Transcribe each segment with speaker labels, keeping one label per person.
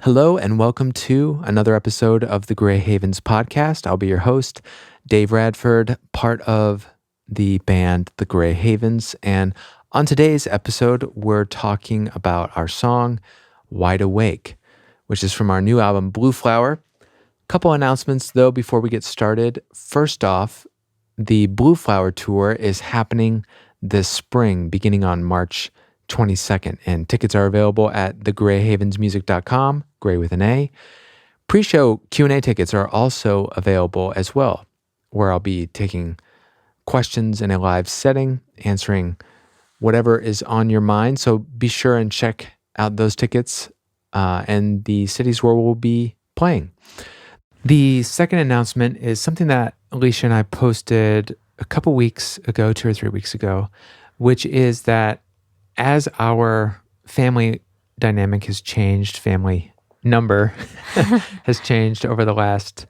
Speaker 1: Hello and welcome to another episode of the Gray Havens podcast. I'll be your host, Dave Radford, part of the band The Gray Havens. And on today's episode, we're talking about our song, Wide Awake, which is from our new album, Blue Flower. Couple announcements though before we get started. First off, the Blue Flower tour is happening this spring, beginning on March 22nd, and tickets are available at thegrayhavensmusic.com, gray with an A. Pre-show Q&A tickets are also available as well, where I'll be taking questions in a live setting, answering whatever is on your mind. So be sure and check out those tickets and the cities where we'll be playing. The second announcement is something that Alicia and I posted a couple weeks ago, 2 or 3 weeks ago, which is that as our family dynamic has changed, family number has changed over the last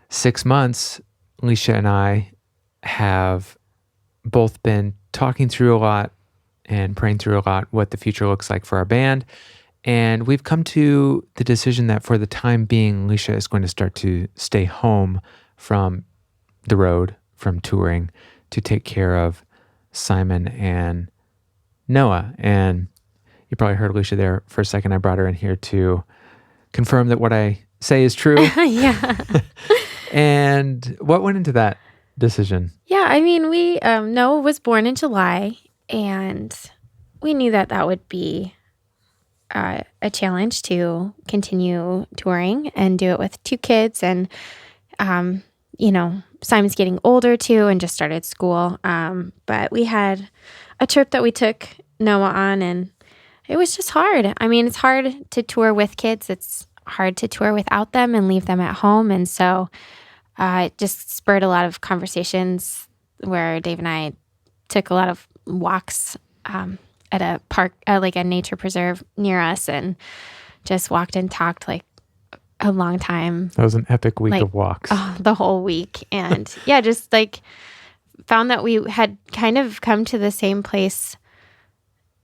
Speaker 1: 6 months, Alicia and I have both been talking through a lot and praying through a lot what the future looks like for our band. And we've come to the decision that for the time being, Alicia is going to start to stay home from the road, from touring, to take care of Simon and Noah. And you probably heard Alicia there for a second. I brought her in here to confirm that what I say is true.
Speaker 2: Yeah.
Speaker 1: And what went into that decision?
Speaker 2: Yeah, I mean, Noah was born in July, and we knew that would be a challenge to continue touring and do it with 2 kids. And, Simon's getting older too and just started school. But we had a trip that we took Noah on, and it was just hard. I mean, it's hard to tour with kids. It's hard to tour without them and leave them at home. And so it just spurred a lot of conversations where Dave and I took a lot of walks at a park, like a nature preserve near us, and just walked and talked like a long time.
Speaker 1: That was an epic week of walks.
Speaker 2: The whole week. And yeah, just like found that we had kind of come to the same place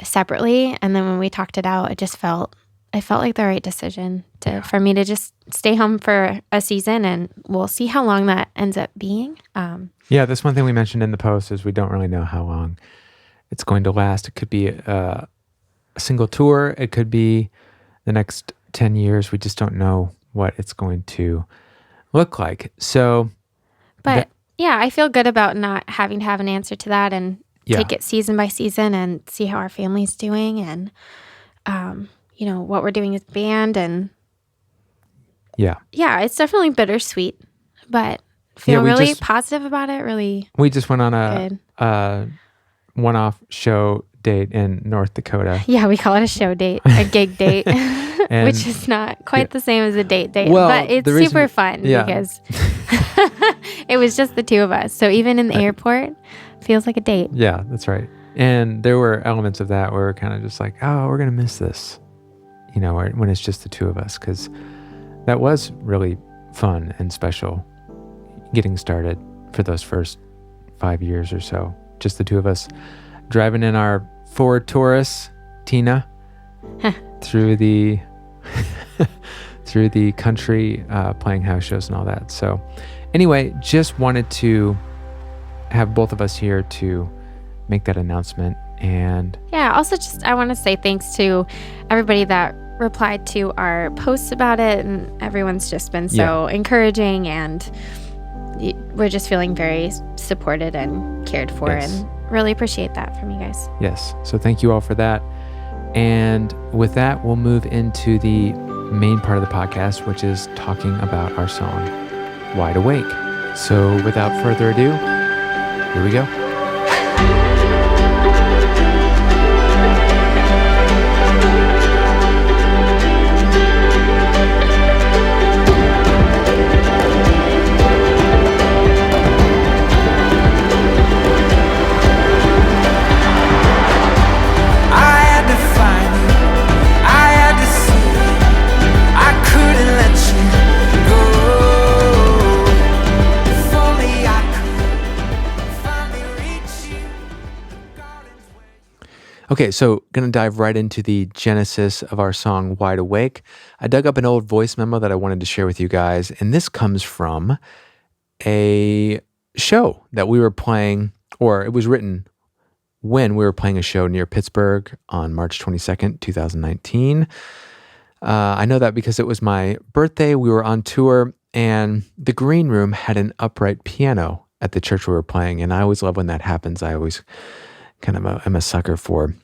Speaker 2: separately. And then when we talked it out, it felt like the right decision for me to just stay home for a season, and we'll see how long that ends up being.
Speaker 1: Yeah, that's one thing we mentioned in the post is we don't really know how long it's going to last. It could be a single tour. It could be the next 10 years. We just don't know what it's going to look like. So,
Speaker 2: but yeah, I feel good about not having to have an answer to that, and take it season by season and see how our family's doing, and what we're doing as a band. And yeah, it's definitely bittersweet, but feel really positive about it. Really,
Speaker 1: we just went on a one-off show date in North Dakota.
Speaker 2: Yeah, we call it a show date, a gig date, which is not quite the same as a date, but it's super fun because it was just the 2 of us. So even in the airport, feels like a date.
Speaker 1: Yeah, that's right. And there were elements of that where we're kind of just like, oh, we're going to miss this, when it's just the 2 of us, because that was really fun and special getting started for those first 5 years or so. Just the 2 of us driving in our Ford Taurus, Tina, through the country, playing house shows and all that. So anyway, just wanted to have both of us here to make that announcement. And
Speaker 2: yeah, also I want to say thanks to everybody that replied to our posts about it, and everyone's just been so encouraging, and we're just feeling very supported and cared for, and really appreciate that from you guys.
Speaker 1: Yes. So thank you all for that. And with that, we'll move into the main part of the podcast, which is talking about our song, Wide Awake. So without further ado, here we go. Okay, so going to dive right into the genesis of our song Wide Awake. I dug up an old voice memo that I wanted to share with you guys, and this comes from a show that we were playing, or it was written when we were playing a show near Pittsburgh on March 22nd, 2019. I know that because it was my birthday. We were on tour, and the green room had an upright piano at the church we were playing, and I always love when that happens. I always kind of am a sucker for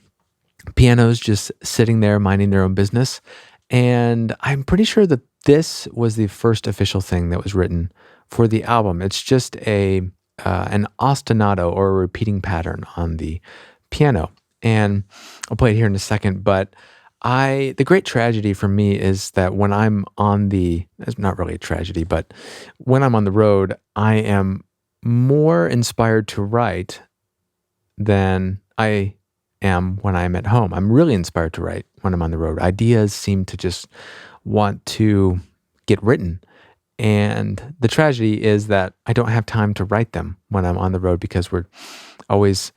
Speaker 1: pianos just sitting there minding their own business. And I'm pretty sure that this was the first official thing that was written for the album. It's just an ostinato or a repeating pattern on the piano. And I'll play it here in a second, but the great tragedy for me is that when I'm it's not really a tragedy, but when I'm on the road, I am more inspired to write than I am when I'm at home. I'm really inspired to write when I'm on the road. Ideas seem to just want to get written. And the tragedy is that I don't have time to write them when I'm on the road because we're always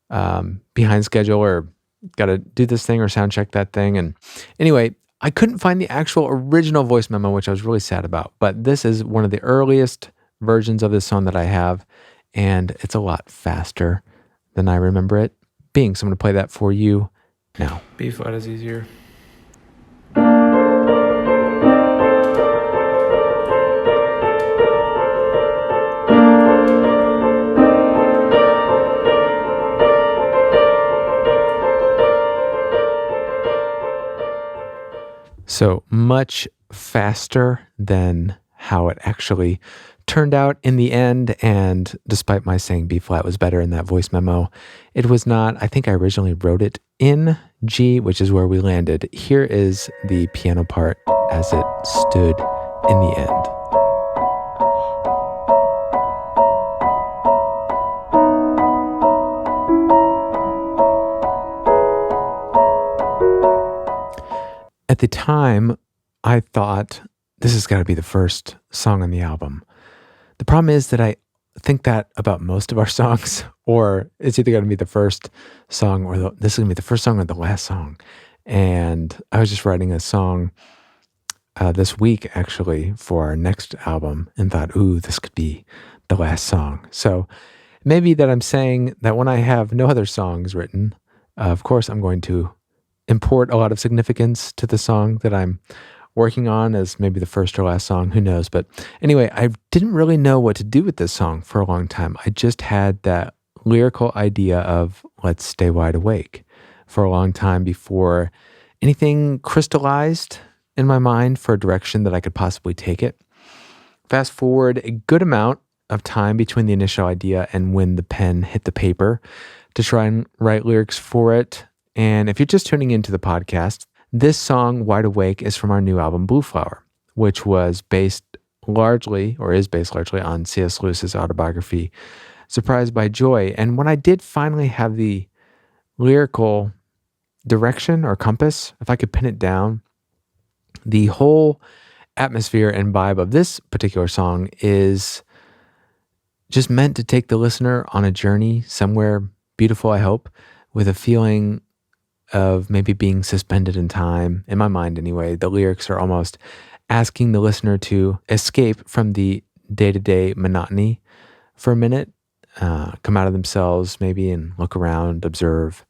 Speaker 1: behind schedule or got to do this thing or sound check that thing. And anyway, I couldn't find the actual original voice memo, which I was really sad about. But this is one of the earliest versions of this song that I have, and it's a lot faster than I remember it being. So I'm going to play that for you now.
Speaker 3: B flat is easier.
Speaker 1: So much faster than how it actually turned out in the end. And despite my saying B flat was better in that voice memo, it was not. I think I originally wrote it in G, which is where we landed. Here is the piano part as it stood in the end. At the time, I thought this has got to be the first song on the album. The problem is that I think that about most of our songs, or it's either going to be the first song or this is going to be the first song or the last song. And I was just writing a song this week, actually, for our next album and thought, ooh, this could be the last song. So maybe that I'm saying that when I have no other songs written, of course, I'm going to import a lot of significance to the song that I'm working on as maybe the first or last song, who knows. But anyway, I didn't really know what to do with this song for a long time. I just had that lyrical idea of let's stay wide awake for a long time before anything crystallized in my mind for a direction that I could possibly take it. Fast forward a good amount of time between the initial idea and when the pen hit the paper to try and write lyrics for it. And if you're just tuning into the podcast, this song, Wide Awake, is from our new album, Blue Flower, which was based largely on C.S. Lewis's autobiography, Surprised by Joy. And when I did finally have the lyrical direction or compass, if I could pin it down, the whole atmosphere and vibe of this particular song is just meant to take the listener on a journey somewhere beautiful, I hope, with a feeling of maybe being suspended in time. In my mind, anyway, the lyrics are almost asking the listener to escape from the day-to-day monotony for a minute, come out of themselves maybe and look around, observe,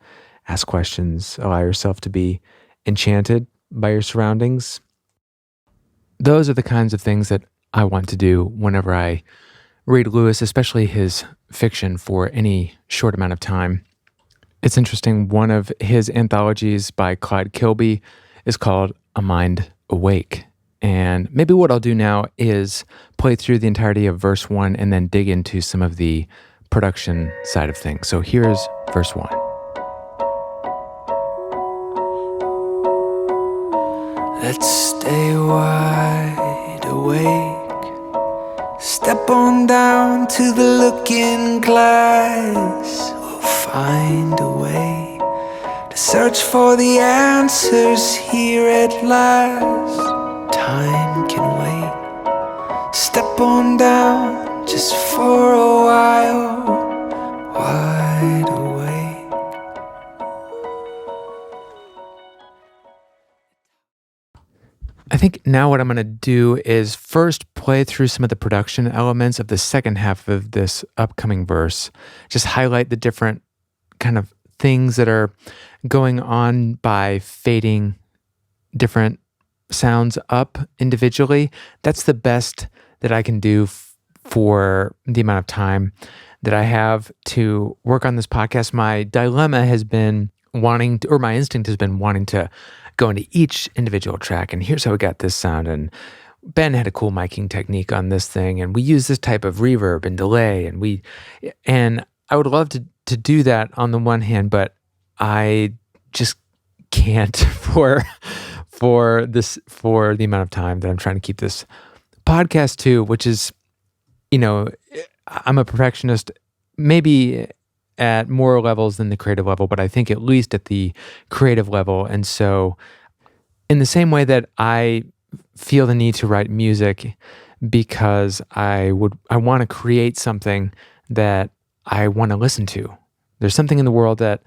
Speaker 1: ask questions, allow yourself to be enchanted by your surroundings. Those are the kinds of things that I want to do whenever I read Lewis, especially his fiction, for any short amount of time. It's interesting, one of his anthologies by Clyde Kilby is called A Mind Awake. And maybe what I'll do now is play through the entirety of verse 1 and then dig into some of the production side of things. So here's verse 1.
Speaker 3: Let's stay wide awake. Step on down to the looking glass. Find a way to search for the answers here at last. Time can wait. Step on down just for a while. Wide awake.
Speaker 1: I think now what I'm going to do is first play through some of the production elements of the second half of this upcoming verse, just highlight the different kind of things that are going on by fading different sounds up individually. That's the best that I can do for the amount of time that I have to work on this podcast. My dilemma has been my instinct has been wanting to go into each individual track, and here's how we got this sound, and Ben had a cool miking technique on this thing, and we use this type of reverb and delay, and I would love to do that on the one hand, but I just can't for the amount of time that I'm trying to keep this podcast to, which is, I'm a perfectionist, maybe at more levels than the creative level, but I think at least at the creative level. And so in the same way that I feel the need to write music because I want to create something that I want to listen to. There's something in the world that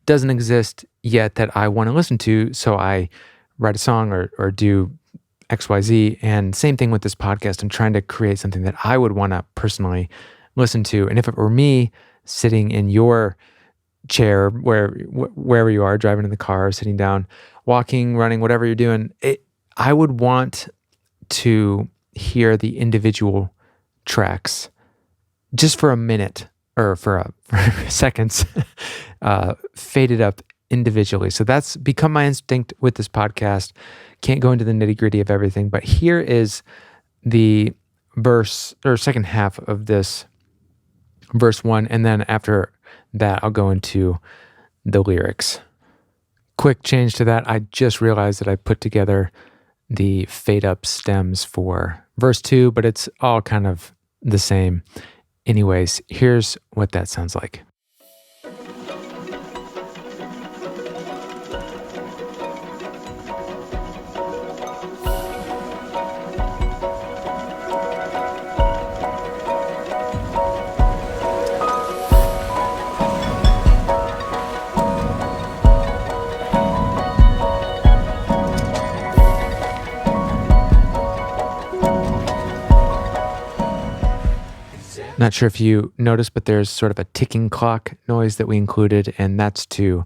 Speaker 1: doesn't exist yet that I want to listen to, so I write a song or do XYZ. And same thing with this podcast. I'm trying to create something that I would want to personally listen to. And if it were me sitting in your chair, wherever you are, driving in the car, sitting down, walking, running, whatever you're doing, I would want to hear the individual tracks just for a minute or for seconds, faded up individually. So that's become my instinct with this podcast. Can't go into the nitty-gritty of everything, but here is the verse or second half of this verse 1, and then after that I'll go into the lyrics. Quick change to that. I just realized that I put together the fade up stems for verse 2, but it's all kind of the same. Anyways, here's what that sounds like. Not sure if you noticed, but there's sort of a ticking clock noise that we included, and that's to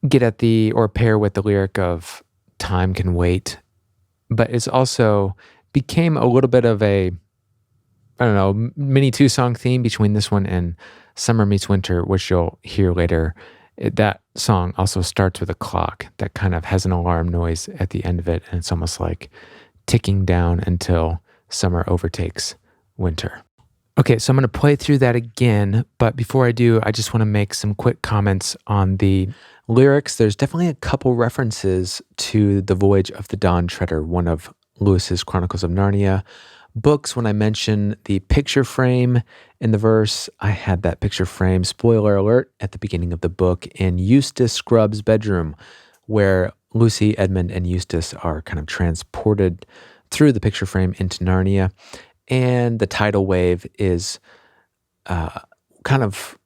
Speaker 1: get at or pair with the lyric of time can wait. But it's also became a little bit of a, mini 2-song theme between this one and Summer Meets Winter, which you'll hear later. That song also starts with a clock that kind of has an alarm noise at the end of it, and it's almost like ticking down until summer overtakes winter. Okay, so I'm going to play through that again, but before I do, I just want to make some quick comments on the lyrics. There's definitely a couple references to The Voyage of the Dawn Treader, one of Lewis's Chronicles of Narnia books. When I mentioned the picture frame in the verse, I had that picture frame, spoiler alert, at the beginning of the book in Eustace Scrubb's bedroom, where Lucy, Edmund, and Eustace are kind of transported through the picture frame into Narnia. And the tidal wave is kind of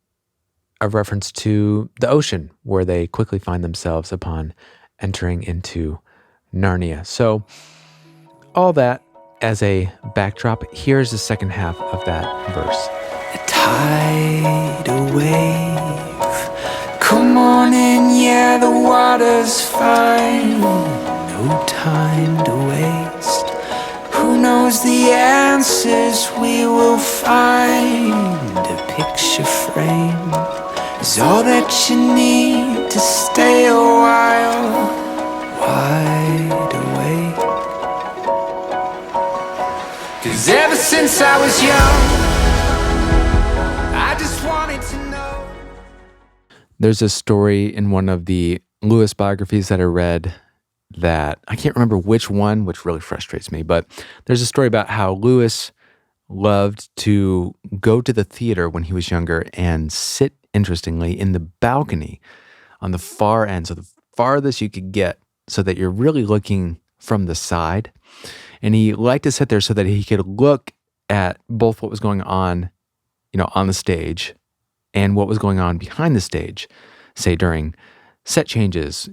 Speaker 1: a reference to the ocean, where they quickly find themselves upon entering into Narnia. So all that as a backdrop, here's the second half of that verse.
Speaker 3: A tidal wave, come on in, yeah, the water's fine. No time to waste. Who knows the answers we will find? A picture frame is all that you need to stay a while wide awake. 'Cause ever since I was young, I just wanted to know.
Speaker 1: There's a story in one of the Lewis biographies that I read that I can't remember which one, which really frustrates me, but there's a story about how Lewis loved to go to the theater when he was younger and sit, interestingly, in the balcony on the far end, so the farthest you could get, so that you're really looking from the side. And he liked to sit there so that he could look at both what was going on, on the stage and what was going on behind the stage, say during set changes,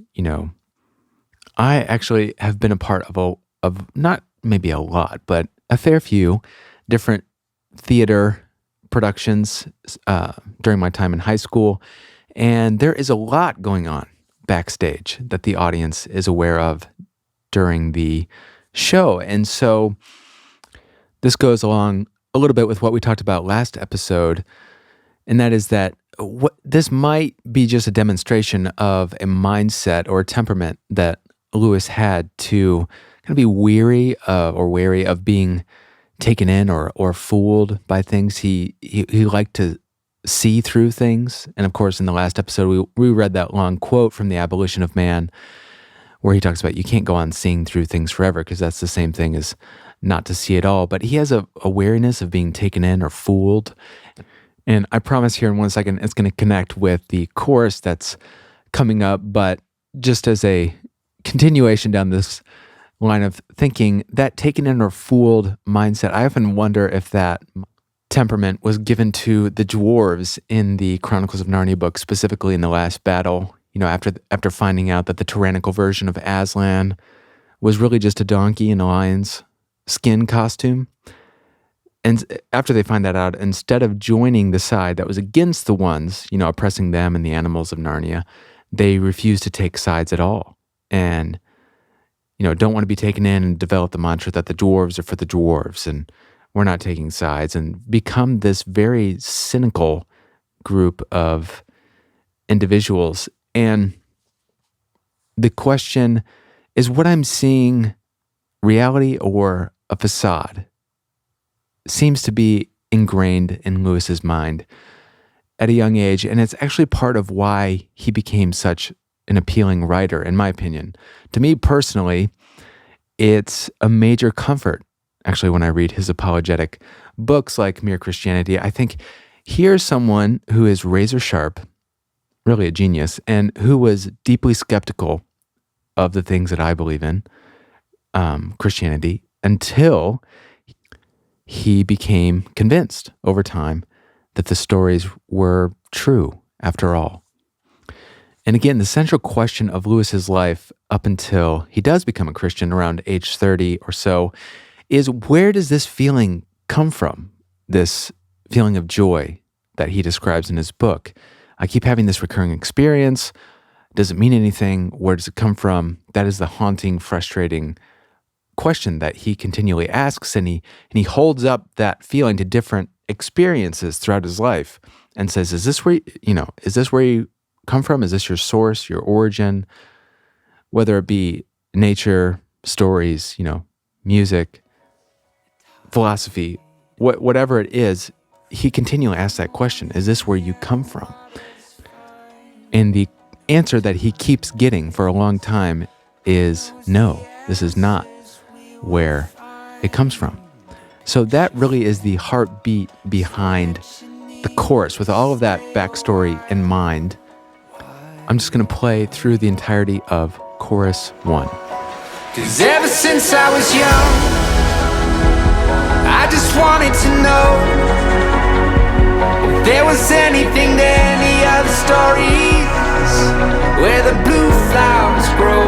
Speaker 1: I actually have been a part of of not maybe a lot, but a fair few different theater productions during my time in high school. And there is a lot going on backstage that the audience is aware of during the show. And so this goes along a little bit with what we talked about last episode, and that is that this might be just a demonstration of a mindset or a temperament that Lewis had to kind of be wary of being taken in or fooled by things. He liked to see through things. And of course, in the last episode, we read that long quote from The Abolition of Man, where he talks about you can't go on seeing through things forever, because that's the same thing as not to see at all. But he has a wariness of being taken in or fooled. And I promise here in 1 second, it's going to connect with the chorus that's coming up. But just as a continuation down this line of thinking, that taken in or fooled mindset, I often wonder if that temperament was given to the dwarves in the Chronicles of Narnia book, specifically in the last battle. You know, after finding out that the tyrannical version of Aslan was really just a donkey in a lion's skin costume. And after they find that out, instead of joining the side that was against the ones, oppressing them and the animals of Narnia, they refuse to take sides at all. And, don't want to be taken in and develop the mantra that the dwarves are for the dwarves and we're not taking sides, and become this very cynical group of individuals. And the question is, what I'm seeing reality or a facade? Seems to be ingrained in Lewis's mind at a young age, and it's actually part of why he became such an appealing writer, in my opinion. To me personally, it's a major comfort, actually, when I read his apologetic books like Mere Christianity. I think here's someone who is razor sharp, really a genius, and who was deeply skeptical of the things that I believe in, Christianity, until he became convinced over time that the stories were true after all. And again, the central question of Lewis's life up until he does become a Christian around age 30 or so is, where does this feeling come from? This feeling of joy that he describes in his book. I keep having this recurring experience. Does it mean anything? Where does it come from? That is the haunting, frustrating question that he continually asks, and he holds up that feeling to different experiences throughout his life and says, is this where you come from? Is this your source, your origin? Whether it be nature, stories, music, philosophy, whatever it is, he continually asks that question, is this where you come from? And the answer that he keeps getting for a long time is no, this is not where it comes from. So that really is the heartbeat behind the chorus. With all of that backstory in mind, I'm just going to play through the entirety of chorus 1.
Speaker 3: 'Cause ever since I was young, I just wanted to know if there was anything to any other stories where the blue flowers grow.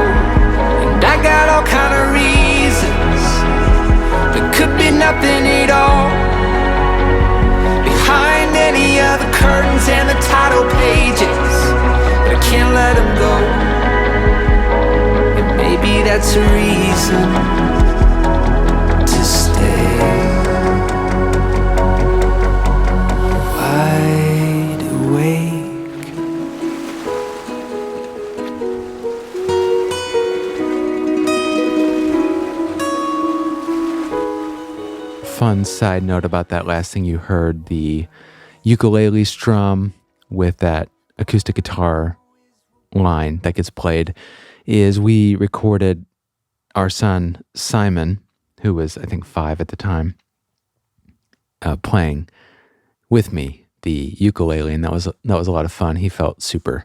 Speaker 3: And I got all kind of reasons. There could be nothing at all behind any of the curtains and the title pages, but I can't let them go. And maybe that's a reason to stay wide awake.
Speaker 1: Fun side note about that last thing you heard, the ukulele strum with that acoustic guitar line that gets played, is we recorded our son Simon, who was I think 5 at the time, playing with me the ukulele, and that was a lot of fun. He felt super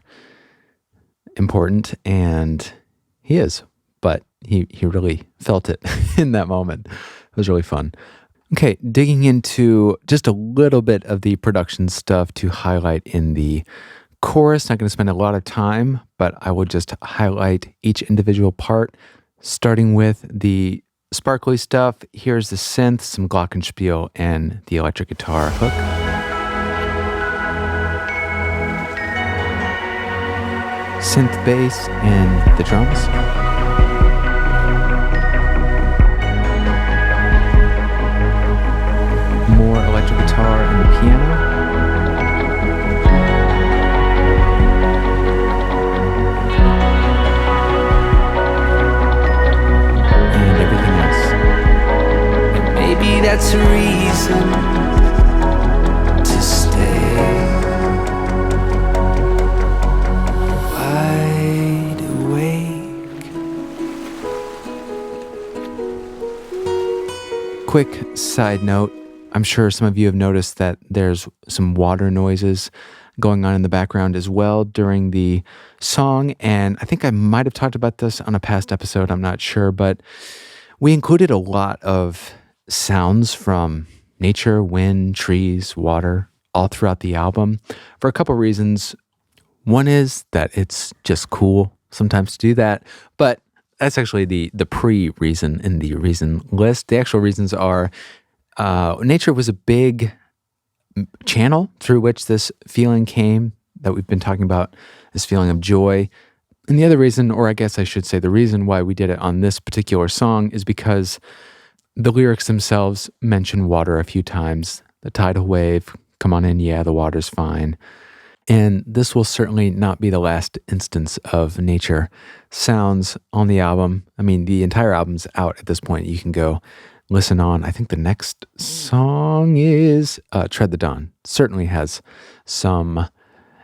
Speaker 1: important, and he is, but he really felt it in that moment. It was really fun. Okay, digging into just a little bit of the production stuff to highlight in the chorus. Not going to spend a lot of time, but I will just highlight each individual part, starting with the sparkly stuff. Here's the synth, some glockenspiel, and the electric guitar hook. Synth bass and the drums. More electric guitar and the piano. And everything else.
Speaker 3: And maybe that's a reason to stay wide awake.
Speaker 1: Quick side note. I'm sure some of you have noticed that there's some water noises going on in the background as well during the song. And I think I might have talked about this on a past episode. I'm not sure, but we included a lot of sounds from nature, wind, trees, water, all throughout the album for a couple reasons. One is that it's just cool sometimes to do that, but that's actually the pre-reason in the reason list. The actual reasons are nature was a big channel through which this feeling came that we've been talking about, this feeling of joy. And the other reason, or I guess I should say the reason why we did it on this particular song is because the lyrics themselves mention water a few times. The tidal wave, come on in, yeah, the water's fine. And this will certainly not be the last instance of nature sounds on the album. I mean, the entire album's out at this point. You can go listen on. I think the next song is Tread the Dawn. Certainly has some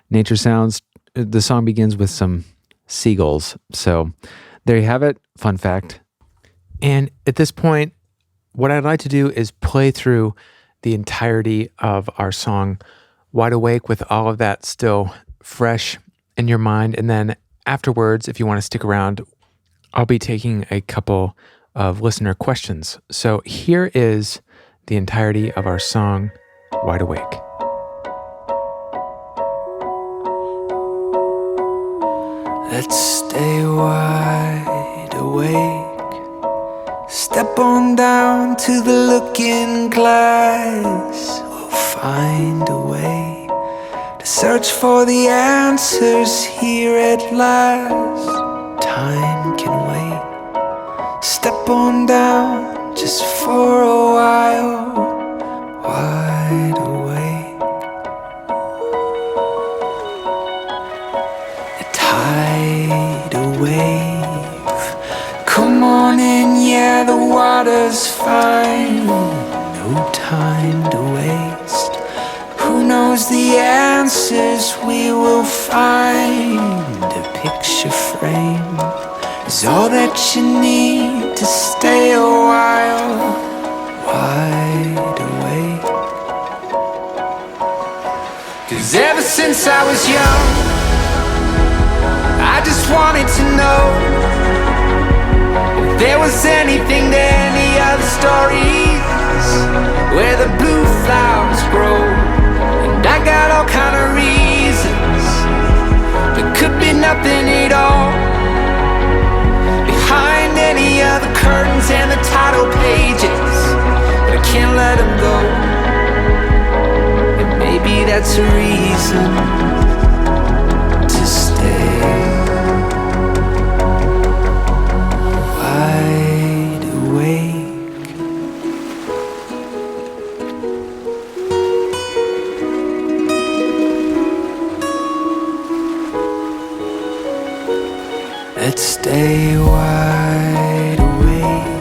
Speaker 1: nature sounds. The song begins with some seagulls. So there you have it. Fun fact. And at this point, what I'd like to do is play through the entirety of our song Wide Awake with all of that still fresh in your mind. And then afterwards, if you want to stick around, I'll be taking a couple of listener questions. So here is the entirety of our song, Wide Awake.
Speaker 3: Let's stay wide awake. Step on down to the looking glass. We'll find a way to search for the answers here at last. Time can wait. Step on down just for a while, wide awake. A tidal wave, come on in, yeah, the water's fine. No time to waste. Who knows the answers we will find? A picture frame is all that you need to stay a while wide awake. 'Cause ever since I was young, I just wanted to know if there was anything to any other stories where the blue flowers grow. And I got all kind of reasons. There could be nothing at all behind any of the curtains and the title pages, but I can't let them go. And maybe that's a reason to stay wide awake. Let's stay wide awake.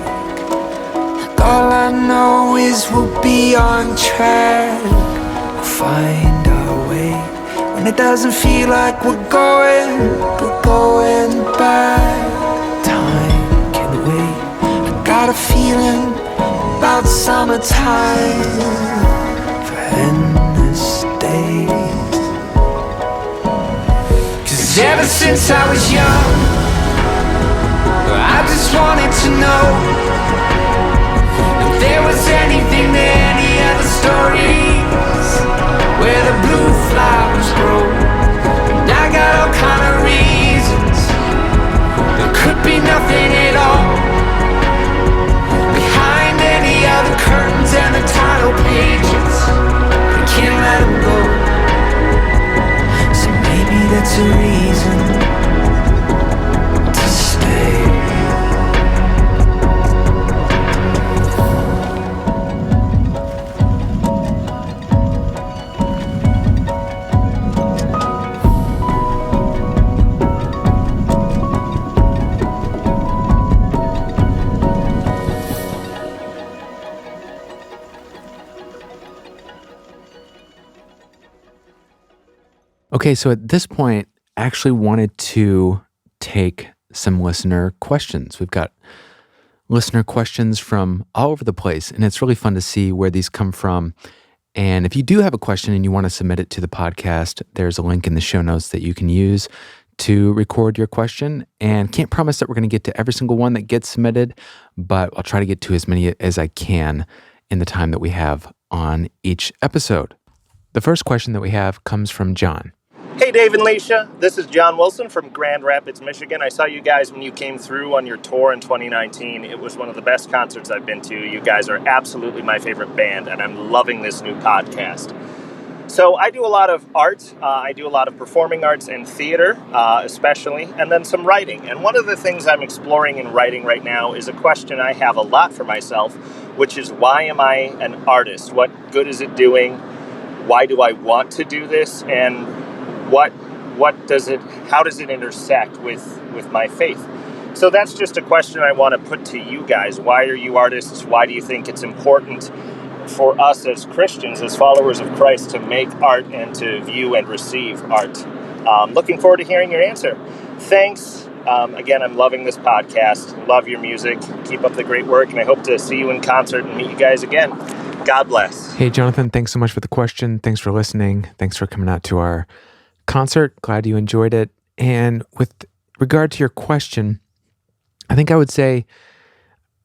Speaker 3: All I know is we'll be on track. We'll find our way when it doesn't feel like we're going back. Time can wait. I got a feeling about summertime for endless days. 'Cause ever since I was young, I just wanted to know if there was anything to any other stories where the blue flowers grow. And I got all kind of reasons. There could be nothing at all
Speaker 1: Okay, so at this point, I actually wanted to take some listener questions. We've got listener questions from all over the place, and it's really fun to see where these come from. And if you do have a question and you want to submit it to the podcast, there's a link in the show notes that you can use to record your question. And can't promise that we're going to get to every single one that gets submitted, but I'll try to get to as many as I can in the time that we have on each episode. The first question that we have comes from John.
Speaker 4: Hey, Dave and Leisha. This is John Wilson from Grand Rapids, Michigan. I saw you guys when you came through on your tour in 2019. It was one of the best concerts I've been to. You guys are absolutely my favorite band, and I'm loving this new podcast. So I do a lot of art. I do a lot of performing arts and theater, especially, and then some writing. And one of the things I'm exploring in writing right now is a question I have a lot for myself, which is, why am I an artist? What good is it doing? Why do I want to do this? And how does it intersect with my faith? So that's just a question I want to put to you guys. Why are you artists? Why do you think it's important for us as Christians, as followers of Christ, to make art and to view and receive art? Looking forward to hearing your answer. Thanks. Again, I'm loving this podcast. Love your music. Keep up the great work, and I hope to see you in concert and meet you guys again. God bless.
Speaker 1: Hey, Jonathan, thanks so much for the question. Thanks for listening. Thanks for coming out to our concert. Glad you enjoyed it. And with regard to your question, I think I would say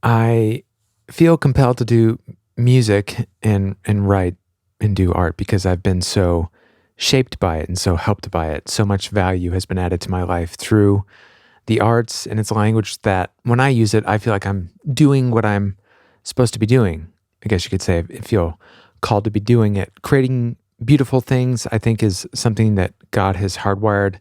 Speaker 1: I feel compelled to do music and write and do art because I've been so shaped by it and so helped by it. So much value has been added to my life through the arts and its language that when I use it, I feel like I'm doing what I'm supposed to be doing. I guess you could say I feel called to be doing it. Creating beautiful things, I think, is something that God has hardwired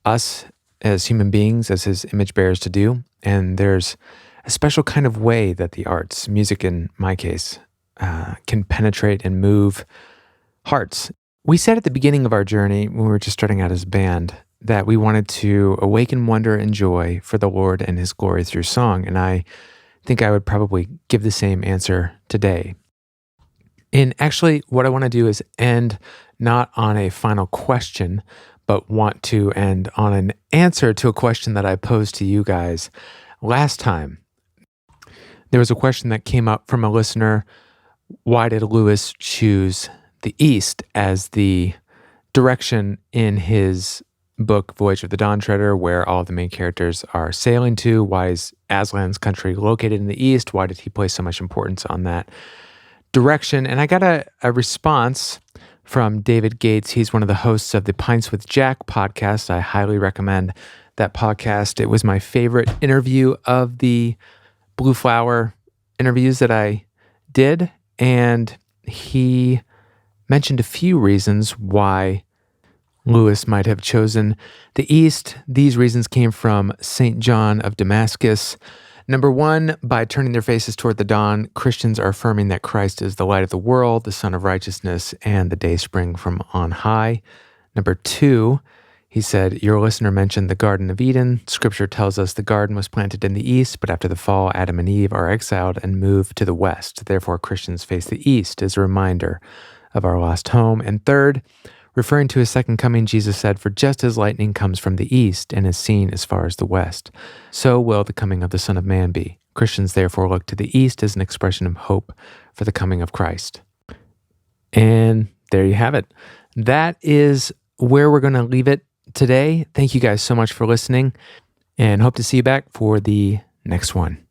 Speaker 1: us as human beings, as his image bearers, to do. And there's a special kind of way that the arts, music in my case, can penetrate and move hearts. We said at the beginning of our journey, when we were just starting out as a band, that we wanted to awaken wonder and joy for the Lord and his glory through song. And I think I would probably give the same answer today. And actually, what I want to do is end not on a final question, but want to end on an answer to a question that I posed to you guys last time. There was a question that came up from a listener. Why did Lewis choose the East as the direction in his book, Voyage of the Dawn Treader, where all of the main characters are sailing to? Why is Aslan's country located in the East? Why did he place so much importance on that direction? And I got a response from David Gates. He's one of the hosts of the Pints with Jack podcast. I highly recommend that podcast. It was my favorite interview of the Blue Flower interviews that I did. And he mentioned a few reasons why Lewis might have chosen the East. These reasons came from St. John of Damascus. Number one, by turning their faces toward the dawn, Christians are affirming that Christ is the light of the world, the Son of Righteousness, and the dayspring from on high. Number two, he said, your listener mentioned the Garden of Eden. Scripture tells us the garden was planted in the east, but after the fall, Adam and Eve are exiled and moved to the west. Therefore, Christians face the east as a reminder of our lost home. And third, referring to his second coming, Jesus said, for just as lightning comes from the east and is seen as far as the west, so will the coming of the Son of Man be. Christians therefore look to the east as an expression of hope for the coming of Christ. And there you have it. That is where we're going to leave it today. Thank you guys so much for listening, and hope to see you back for the next one.